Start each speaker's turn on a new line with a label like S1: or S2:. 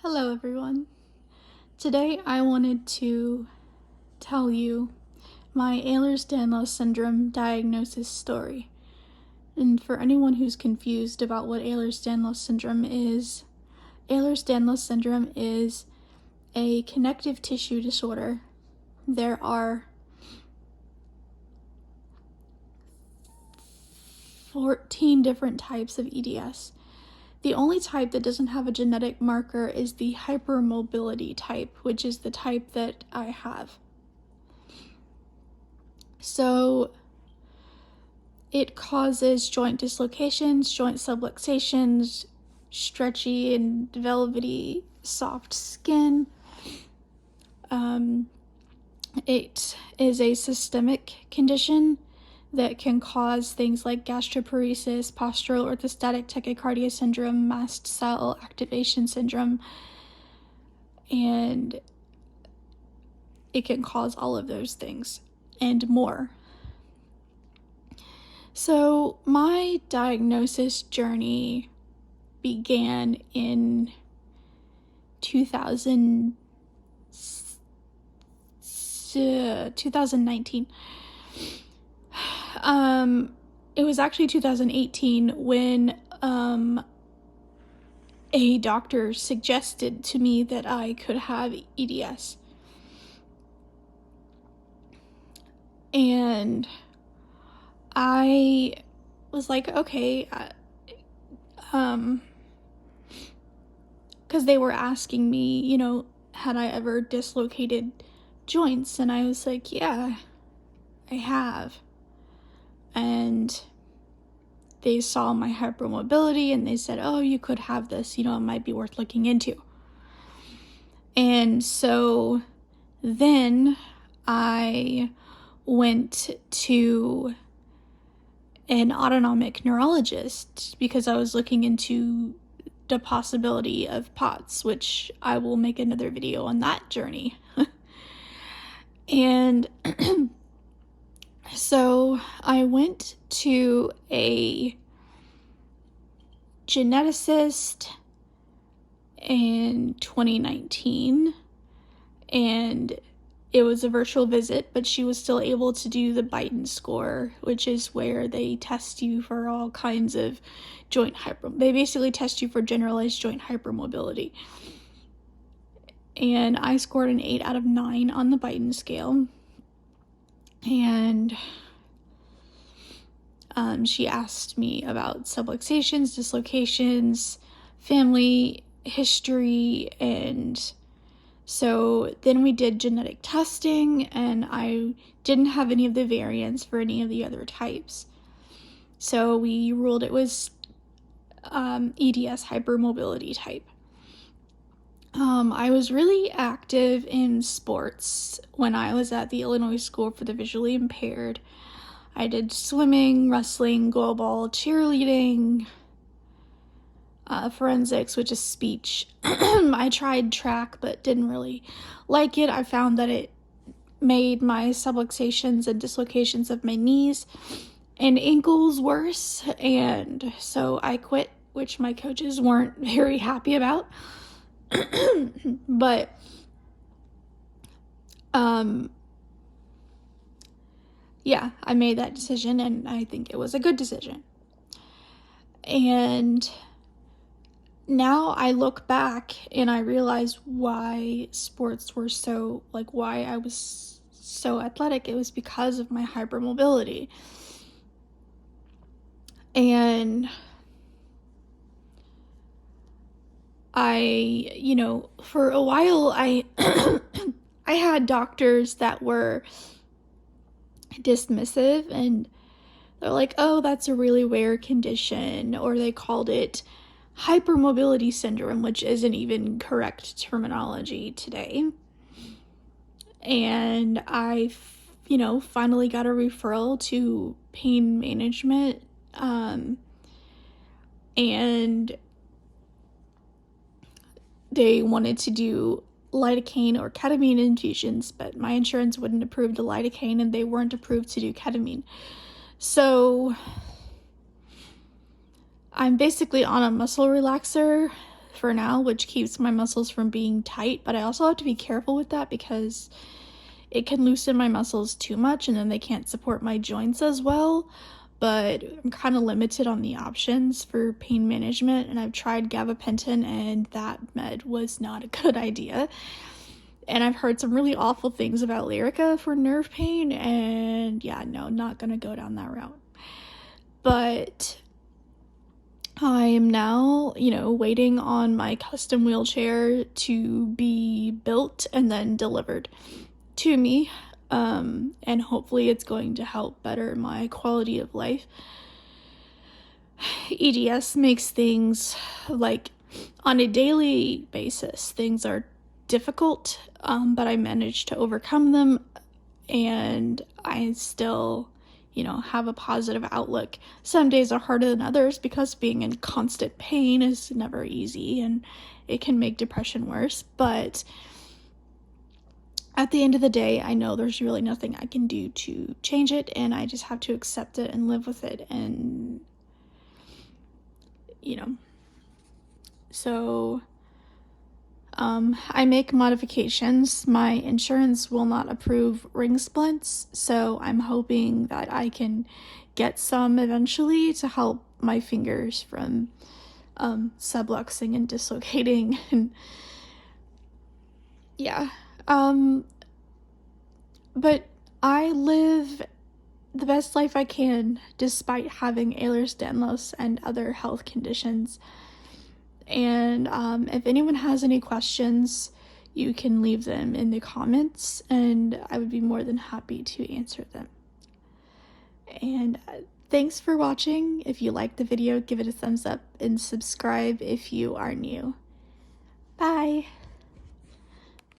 S1: Hello everyone. Today I wanted to tell you my Ehlers-Danlos syndrome diagnosis story. And for anyone who's confused about what Ehlers-Danlos syndrome is a connective tissue disorder. There are 14 different types of EDS. The only type that doesn't have a genetic marker is the hypermobility type, which is the type that I have. So it causes joint dislocations, joint subluxations, stretchy and velvety soft skin. It is a systemic condition that can cause things like gastroparesis, postural orthostatic tachycardia syndrome, mast cell activation syndrome, and it can cause all of those things and more. So my diagnosis journey began in 2019. It was actually 2018 when a doctor suggested to me that I could have EDS. And I was like, okay, because they were asking me, had I ever dislocated joints? And I was like, yeah, I have. And they saw my hypermobility and they said, oh, you could have this, it might be worth looking into. And so then I went to an autonomic neurologist because I was looking into the possibility of POTS, which I will make another video on that journey. And so I went to a geneticist in 2019, and it was a virtual visit, but she was still able to do the Biden score, which is where they test you for all kinds of they basically test you for generalized joint hypermobility. And I scored an 8 out of 9 on the Biden scale. And she asked me about subluxations, dislocations, family history, and so then we did genetic testing, and I didn't have any of the variants for any of the other types. So we ruled it was EDS hypermobility type. I was really active in sports when I was at the Illinois School for the Visually Impaired. I did swimming, wrestling, goalball, cheerleading, forensics, which is speech. I tried track but didn't really like it. I found that it made my subluxations and dislocations of my knees and ankles worse, and so I quit, which my coaches weren't very happy about. But yeah, I made that decision, and I think it was a good decision. And now I look back and I realize why sports were why I was so athletic. It was because of my hypermobility. And I, for a while I had doctors that were dismissive, and they're like, oh, that's a really rare condition, or they called it hypermobility syndrome, which isn't even correct terminology today. And I, finally got a referral to pain management, and they wanted to do lidocaine or ketamine infusions, but my insurance wouldn't approve the lidocaine, and they weren't approved to do ketamine. So I'm basically on a muscle relaxer for now, which keeps my muscles from being tight, but I also have to be careful with that because it can loosen my muscles too much and then they can't support my joints as well. But I'm kind of limited on the options for pain management, and I've tried gabapentin, and that med was not a good idea. And I've heard some really awful things about Lyrica for nerve pain, and yeah, no, not gonna go down that route. But I am now, waiting on my custom wheelchair to be built and then delivered to me. And hopefully it's going to help better my quality of life. EDS makes things, like, on a daily basis, things are difficult, but I managed to overcome them, and I still, have a positive outlook. Some days are harder than others because being in constant pain is never easy, and it can make depression worse, but at the end of the day, I know there's really nothing I can do to change it, and I just have to accept it and live with it, and, so I make modifications. My insurance will not approve ring splints, so I'm hoping that I can get some eventually to help my fingers from subluxing and dislocating. And yeah, but I live the best life I can despite having Ehlers-Danlos and other health conditions. And if anyone has any questions, you can leave them in the comments, and I would be more than happy to answer them. And thanks for watching. If you liked the video, give it a thumbs up and subscribe if you are new.